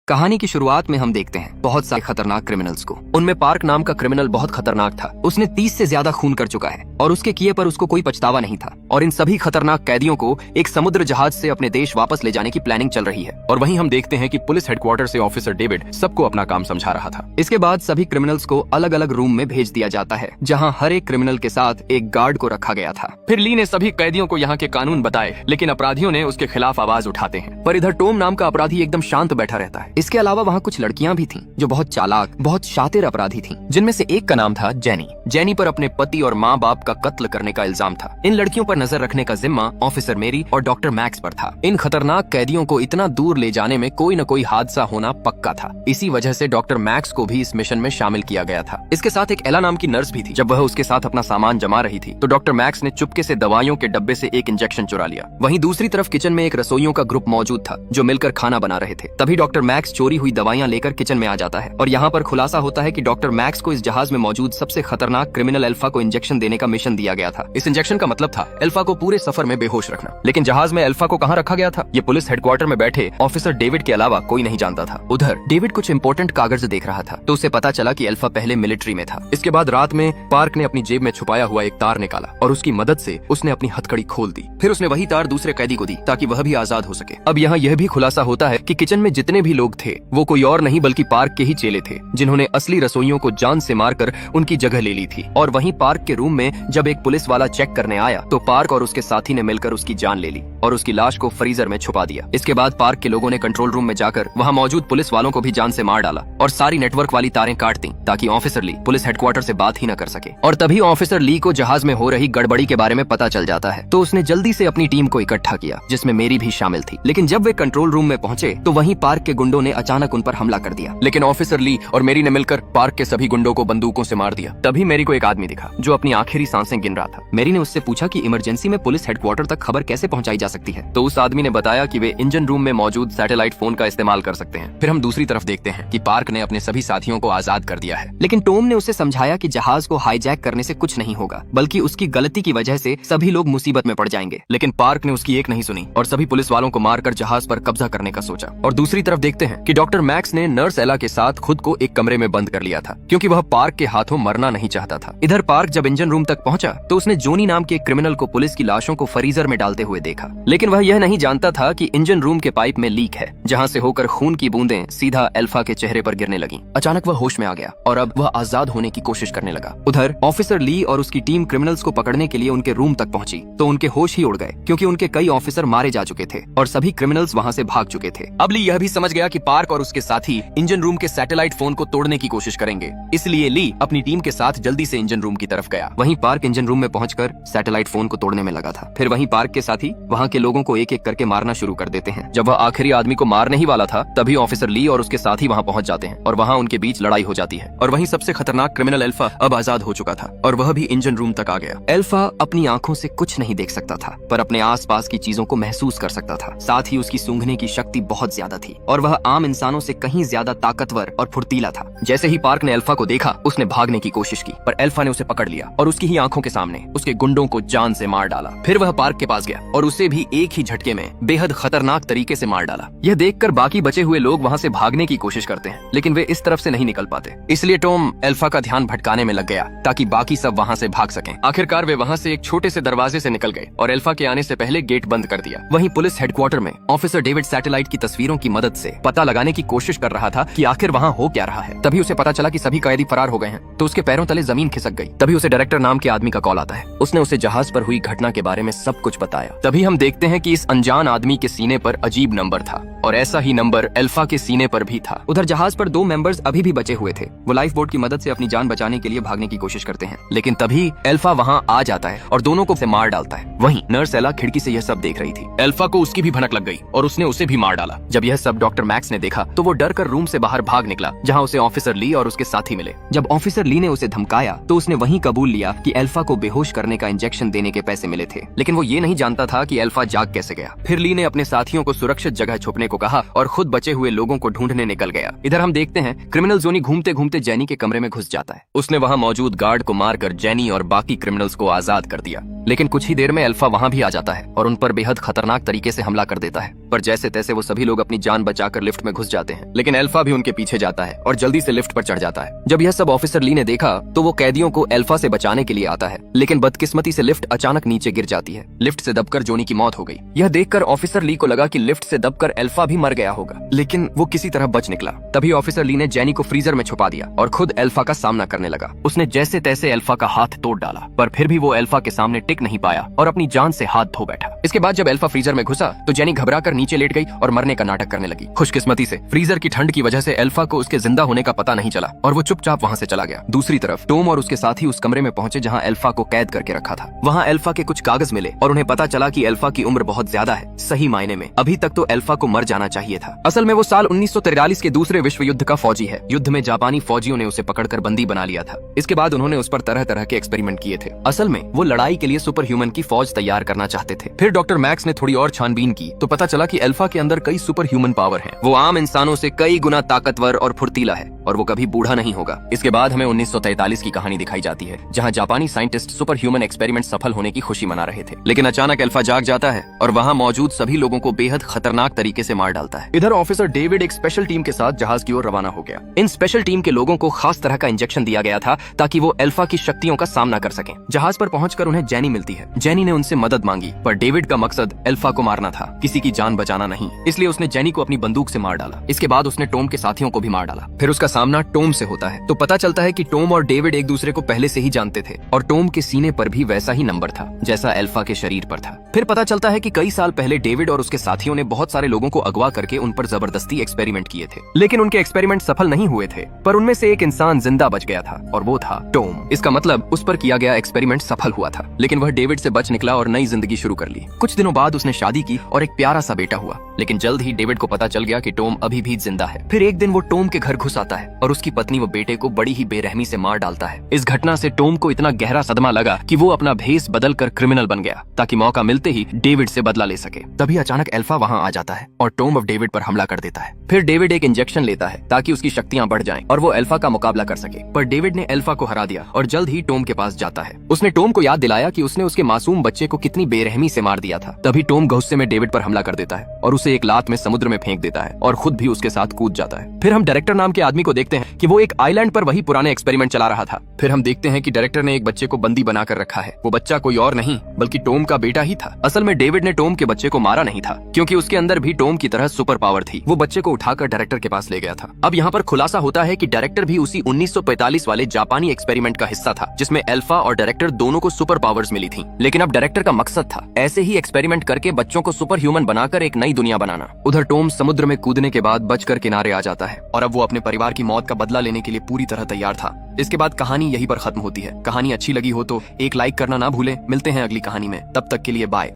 कहानी की शुरुआत में हम देखते हैं बहुत सारे खतरनाक क्रिमिनल्स को। उनमें पार्क नाम का क्रिमिनल बहुत खतरनाक था। उसने 30 से ज्यादा खून कर चुका है और उसके किए पर उसको कोई पछतावा नहीं था। और इन सभी खतरनाक कैदियों को एक समुद्र जहाज से अपने देश वापस ले जाने की प्लानिंग चल रही है। और वहीं हम देखते हैं कि पुलिस हेडक्वार्टर से ऑफिसर डेविड सबको अपना काम समझा रहा था। इसके बाद सभी क्रिमिनल्स को अलग अलग रूम में भेज दिया जाता है, जहाँ हर एक क्रिमिनल के साथ एक गार्ड को रखा गया था। फिर ली ने सभी कैदियों को यहाँ के कानून बताए, लेकिन अपराधियों ने उसके खिलाफ आवाज उठाते हैं। पर इधर टॉम नाम का अपराधी एकदम शांत बैठा रहता है। इसके अलावा वहाँ कुछ लड़कियां भी थीं जो बहुत चालाक, बहुत शातिर अपराधी थीं, जिनमें से एक का नाम था जेनी। जेनी पर अपने पति और माँ बाप का कत्ल करने का इल्जाम था। इन लड़कियों पर नजर रखने का जिम्मा ऑफिसर मेरी और डॉक्टर मैक्स पर था। इन खतरनाक कैदियों को इतना दूर ले जाने में कोई न कोई हादसा होना पक्का था। इसी वजह से डॉक्टर मैक्स को भी इस मिशन में शामिल किया गया था। इसके साथ एक एला नाम की नर्स भी थी। जब वह उसके साथ अपना सामान जमा रही थी तो डॉक्टर मैक्स ने चुपके से दवाइयों के डब्बे से एक इंजेक्शन चुरा लिया। वहीं दूसरी तरफ किचन में एक रसोइयों का ग्रुप मौजूद था जो मिलकर खाना बना रहे थे। तभी डॉक्टर मैक्स चोरी हुई दवाइयां लेकर किचन में आ जाता है और यहाँ पर खुलासा होता है कि डॉक्टर मैक्स को इस जहाज में मौजूद सबसे खतरनाक क्रिमिनल अल्फा को इंजेक्शन देने का मिशन दिया गया था। इस इंजेक्शन का मतलब था अल्फा को पूरे सफर में बेहोश रखना। लेकिन जहाज में अल्फा को कहाँ रखा गया था, ये पुलिस हेडक्वार्टर में बैठे ऑफिसर डेविड के अलावा कोई नहीं जानता था। उधर डेविड कुछ इंपॉर्टेंट कागज देख रहा था तो उसे पता चला कि अल्फा पहले मिलिट्री में था। इसके बाद रात में पार्क ने अपनी जेब में छुपाया हुआ एक तार निकाला और उसकी मदद से उसने अपनी हथकड़ी खोल दी। फिर उसने वही तार दूसरे कैदी को दी ताकि वह भी आजाद हो सके। अब यहाँ यह भी खुलासा होता है कि किचन में जितने भी लोग थे वो कोई और नहीं बल्कि पार्क के ही चेले थे, जिन्होंने असली रसोइयों को जान से मारकर उनकी जगह ले ली थी। और वहीं पार्क के रूम में जब एक पुलिस वाला चेक करने आया तो पार्क और उसके साथी ने मिलकर उसकी जान ले ली और उसकी लाश को फ्रीजर में छुपा दिया। इसके बाद पार्क के लोगों ने कंट्रोल रूम में जाकर वहाँ मौजूद पुलिस वालों को भी जान से मार डाला और सारी नेटवर्क वाली तारें काट दी ताकि ऑफिसर ली पुलिस हेडक्वार्टर से बात ही न कर सके। और तभी ऑफिसर ली को जहाज में हो रही गड़बड़ी के बारे में पता चल जाता है तो उसने जल्दी से अपनी टीम को इकट्ठा किया, जिसमें मेरी भी शामिल थी। लेकिन जब वे कंट्रोल रूम में पहुंचे तो वहीं पार्क के गुंडों ने अचानक उन पर हमला कर दिया। लेकिन ऑफिसर ली और मेरी ने मिलकर पार्क के सभी गुंडों को बंदूकों से मार दिया। तभी मेरी को एक आदमी दिखा जो अपनी आखिरी सांसें गिन रहा था। मेरी ने उससे पूछा कि इमरजेंसी में पुलिस हेडक्वार्टर तक खबर कैसे पहुंचाई जा सकती है। तो उस आदमी ने बताया कि वे इंजन रूम में मौजूद सैटेलाइट फोन का इस्तेमाल कर सकते हैं। फिर हम दूसरी तरफ देखते हैं कि पार्क ने अपने सभी साथियों को आजाद कर दिया है। लेकिन टॉम ने उसे समझाया कि जहाज को हाईजैक करने से कुछ नहीं होगा, बल्कि उसकी गलती की वजह से सभी लोग मुसीबत में पड़ जाएंगे। लेकिन पार्क ने उसकी एक नहीं सुनी और सभी पुलिस वालों को मारकर जहाज पर कब्जा करने का सोचा। और दूसरी तरफ देखते हैं कि डॉक्टर मैक्स ने नर्स एला के साथ खुद को एक कमरे में बंद कर लिया था क्योंकि वह पार्क के हाथों मरना नहीं चाहता था। इधर पार्क जब इंजन रूम तक पहुंचा तो उसने जोनी नाम के एक क्रिमिनल को पुलिस की लाशों को फ्रीजर में डालते हुए देखा। लेकिन वह यह नहीं जानता था कि इंजन रूम के पाइप में लीक है, जहां से होकर खून की बूंदें सीधा अल्फा के चेहरे पर गिरने लगी। अचानक वह होश में आ गया और अब वह आजाद होने की कोशिश करने लगा। उधर ऑफिसर ली और उसकी टीम क्रिमिनल्स को पकड़ने के लिए उनके रूम तक पहुंची तो उनके होश ही उड़ गए क्योंकि उनके कई ऑफिसर मारे जा चुके थे और सभी क्रिमिनल्स वहां से भाग चुके थे। अब ली यह भी समझ गया कि पार्क और उसके साथी इंजन रूम के सैटेलाइट फोन को तोड़ने की कोशिश करेंगे, इसलिए ली अपनी टीम के साथ जल्दी से इंजन रूम की तरफ गया। वहीं पार्क इंजन रूम में पहुंचकर सैटेलाइट फोन को तोड़ने में लगा था। फिर वहीं पार्क के साथी वहां के लोगों को एक एक करके मारना शुरू कर देते हैं। जब वह आखिरी आदमी को मारने ही वाला था तभी ऑफिसर ली और उसके साथी वहां पहुंच जाते हैं और वहां उनके बीच लड़ाई हो जाती है। और वहीं सबसे खतरनाक क्रिमिनल अल्फा अब आजाद हो चुका था और वह भी इंजन रूम तक आ गया। अल्फा अपनी आंखों से कुछ नहीं देख सकता था पर अपने आसपास की चीजों को महसूस कर सकता था। साथ ही उसकी सूंघने की शक्ति बहुत ज्यादा थी और वह आम इंसानों से कहीं ज्यादा ताकतवर और फुर्तीला था। जैसे ही पार्क ने अल्फा को देखा उसने भागने की कोशिश की पर अल्फा ने उसे पकड़ लिया और उसकी ही आंखों के सामने उसके गुंडों को जान से मार डाला। फिर वह पार्क के पास गया और उसे भी एक ही झटके में बेहद खतरनाक तरीके से मार डाला। यह देखकर बाकी बचे हुए लोग वहां से भागने की कोशिश करते हैं लेकिन वे इस तरफ से नहीं निकल पाते, इसलिए टॉम अल्फा का ध्यान भटकाने में लग गया ताकि बाकी सब वहां से भाग सकें। आखिरकार वे वहां से एक छोटे से दरवाजे से निकल गए और अल्फा के आने से पहले गेट बंद कर दिया। वहीं पुलिस हेडक्वार्टर में ऑफिसर डेविड सैटेलाइट की तस्वीरों की मदद से पता लगाने की कोशिश कर रहा था कि आखिर वहां हो क्या रहा है। तभी उसे पता चला कि सभी कैदी फरार हो गए हैं तो उसके पैरों तले जमीन खिसक गई। तभी उसे डायरेक्टर नाम के आदमी का कॉल आता है। उसने उसे जहाज पर हुई घटना के बारे में सब कुछ बताया। तभी हम देखते हैं कि इस अनजान आदमी के सीने पर अजीब नंबर था और ऐसा ही नंबर अल्फा के सीने पर भी था। उधर जहाज पर 2 मेंबर्स अभी भी बचे हुए थे। वो लाइफ बोट की मदद से अपनी जान बचाने के लिए भागने की कोशिश करते हैं लेकिन तभी अल्फा वहां आ जाता है और दोनों को मार डालता है। वहीं नर्स एला खिड़की से यह सब देख रही थी। अल्फा को उसकी भी भनक लग गई और उसने उसे भी मार डाला। जब यह सब डॉक्टर मैक्स ने देखा तो वो डर कर रूम से बाहर भाग निकला जहाँ उसे ऑफिसर ली और उसके साथी मिले। जब ऑफिसर ली ने उसे धमकाया तो उसने वहीं कबूल लिया कि अल्फा को बेहोश करने का इंजेक्शन देने के पैसे मिले थे, लेकिन वो ये नहीं जानता था कि अल्फा जाग कैसे गया। फिर ली ने अपने साथियों को सुरक्षित जगह छुपने को कहा और खुद बचे हुए लोगों को ढूंढने निकल गया। इधर हम देखते हैं क्रिमिनल जोनी घूमते घूमते जेनी के कमरे में घुस जाता है। उसने वहां मौजूद गार्ड को मारकर जेनी और बाकी क्रिमिनल्स को आजाद कर दिया। लेकिन कुछ ही देर में अल्फा वहां भी आ जाता है और उन पर बेहद खतरनाक तरीके से हमला कर देता है। पर जैसे तैसे वो सभी लोग अपनी जान बचाकर लिफ्ट लिफ्ट में घुस जाते हैं, लेकिन अल्फा भी उनके पीछे जाता है और जल्दी से लिफ्ट पर चढ़ जाता है। जब यह सब ऑफिसर ली ने देखा तो वो कैदियों को अल्फा से बचाने के लिए आता है, लेकिन बदकिस्मती से लिफ्ट अचानक नीचे गिर जाती है। लिफ्ट से दबकर जोनी की मौत हो गई। यह देखकर ऑफिसर ली को लगा कि लिफ्ट से दबकर अल्फा भी मर गया होगा, लेकिन वो किसी तरह बच निकला। तभी ऑफिसर ली ने जेनी को फ्रीजर में छुपा दिया और खुद अल्फा का सामना करने लगा। उसने जैसे तैसे अल्फा का हाथ तोड़ डाला, पर फिर भी वो अल्फा के सामने टिक नहीं पाया और अपनी जान से हाथ धो बैठा। इसके बाद जब अल्फा फ्रीजर में घुसा तो जेनी घबराकर नीचे लेट गई और मरने का नाटक करने लगी। खुशकिस्मती से फ्रीजर की ठंड की वजह से अल्फा को उसके जिंदा होने का पता नहीं चला और वो चुपचाप वहाँ से चला गया। दूसरी तरफ टॉम और उसके साथी उस कमरे में पहुंचे जहाँ अल्फा को कैद करके रखा था। वहाँ अल्फा के कुछ कागज मिले और उन्हें पता चला कि अल्फा की उम्र बहुत ज्यादा है। सही मायने में अभी तक तो अल्फा को मर जाना चाहिए था। असल में वो साल 1943 के दूसरे विश्व युद्ध का फौजी है। युद्ध में जापानी फौजियों ने उसे पकड़कर बंदी बना लिया था। इसके बाद उन्होंने उस पर तरह तरह के एक्सपेरिमेंट किए थे। असल में वो लड़ाई के लिए सुपर ह्यूमन की फौज तैयार करना चाहते थे। फिर डॉक्टर मैक्स ने थोड़ी और छानबीन की तो पता चला कि अल्फा के अंदर कई सुपर ह्यूमन पावर है। वो आम इंसानों से कई गुना ताकतवर और फुर्तीला है और वो कभी बूढ़ा नहीं होगा। इसके बाद हमें 1943 की कहानी दिखाई जाती है, जहाँ जापानी साइंटिस्ट सुपर ह्यूमन एक्सपेरिमेंट सफल होने की खुशी मना रहे थे, लेकिन अचानक अल्फा जाग जाता है और वहाँ मौजूद सभी लोगों को बेहद खतरनाक तरीके से मार डालता है। इधर ऑफिसर डेविड एक स्पेशल टीम के साथ जहाज की ओर रवाना हो गया। इन स्पेशल टीम के लोगों को खास तरह का इंजेक्शन दिया गया था ताकि वो अल्फा की शक्तियों का सामना कर सकें। जहाज पर पहुंचकर उन्हें जेनी मिलती है। जेनी ने उनसे मदद मांगी, पर डेविड का मकसद अल्फा को मारना था, किसी की जान बचाना नहीं। इसलिए उसने जेनी को अपनी बंदूक से मार डाला। इसके बाद उसने टॉम के साथियों को भी मार डाला। फिर उसका सामना टॉम से होता है तो पता चलता है कि टॉम और डेविड एक दूसरे को पहले से ही जानते थे और टॉम के सीने पर भी वैसा ही नंबर था जैसा अल्फा के शरीर पर था। फिर पता चलता है कि कई साल पहले डेविड और उसके साथियों ने बहुत सारे लोगों को अगवा करके उन पर जबरदस्ती एक्सपेरिमेंट किए थे, लेकिन उनके एक्सपेरिमेंट सफल नहीं हुए थे। पर उनमें से एक इंसान जिंदा बच गया था और वो था टॉम। इसका मतलब उस पर किया गया एक्सपेरिमेंट सफल हुआ था, लेकिन वह डेविड से बच निकला और नई जिंदगी शुरू कर ली। कुछ दिनों बाद उसने शादी की और एक प्यारा सा बेटा हुआ, लेकिन जल्द ही डेविड को पता चल गया कि टॉम अभी भी जिंदा है। फिर एक दिन वो टॉम के घर घुस आता है और उसकी पत्नी व बेटे को बड़ी ही बेरहमी से मार डालता है। इस घटना से टॉम को इतना गहरा सदमा लगा कि वो अपना भेष बदलकर क्रिमिनल बन गया ताकि मौका मिलते ही डेविड से बदला ले सके। तभी अचानक अल्फा वहाँ आ जाता है और टॉम अब डेविड पर हमला कर देता है। फिर डेविड एक इंजेक्शन लेता है ताकि उसकी शक्तियाँ बढ़ जाएं और वो अल्फा का मुकाबला कर सके, पर डेविड ने अल्फा को हरा दिया और जल्द ही टॉम के पास जाता है। उसने टॉम को याद दिलाया कि उसने उसके मासूम बच्चे को कितनी बेरहमी से मार दिया था। तभी टॉम गुस्से में डेविड पर हमला कर देता है और उसे एक लात में समुद्र में फेंक देता है और खुद भी उसके साथ कूद जाता है। फिर हम डायरेक्टर नाम के आदमी को देखते हैं कि वो एक आइलैंड पर वही पुराने एक्सपेरिमेंट चला रहा था। फिर हम देखते हैं कि डायरेक्टर ने एक बच्चे को बंदी बनाकर रखा है। वो बच्चा कोई और नहीं बल्कि टॉम का बेटा ही था। असल में डेविड ने टॉम के बच्चे को मारा नहीं था, क्योंकि उसके अंदर भी टॉम की तरह सुपर पावर थी। वो बच्चे को उठाकर डायरेक्टर के पास ले गया था। अब यहाँ पर खुलासा होता है कि डायरेक्टर भी उसी 1945 वाले जापानी एक्सपेरिमेंट का हिस्सा था, जिसमें अल्फा और डायरेक्टर दोनों को सुपर पावर्स मिली थी। लेकिन अब डायरेक्टर का मकसद था ऐसे ही एक्सपेरिमेंट करके बच्चों को सुपर ह्यूमन बनाकर एक नई दुनिया बनाना। उधर टॉम समुद्र में कूदने के बाद बचकर किनारे आ जाता है और अब वो अपने परिवार की मौत का बदला लेने के लिए पूरी तरह तैयार था। इसके बाद कहानी यहीं पर खत्म होती है। कहानी अच्छी लगी हो तो एक लाइक करना ना भूलें। मिलते हैं अगली कहानी में, तब तक के लिए बाय।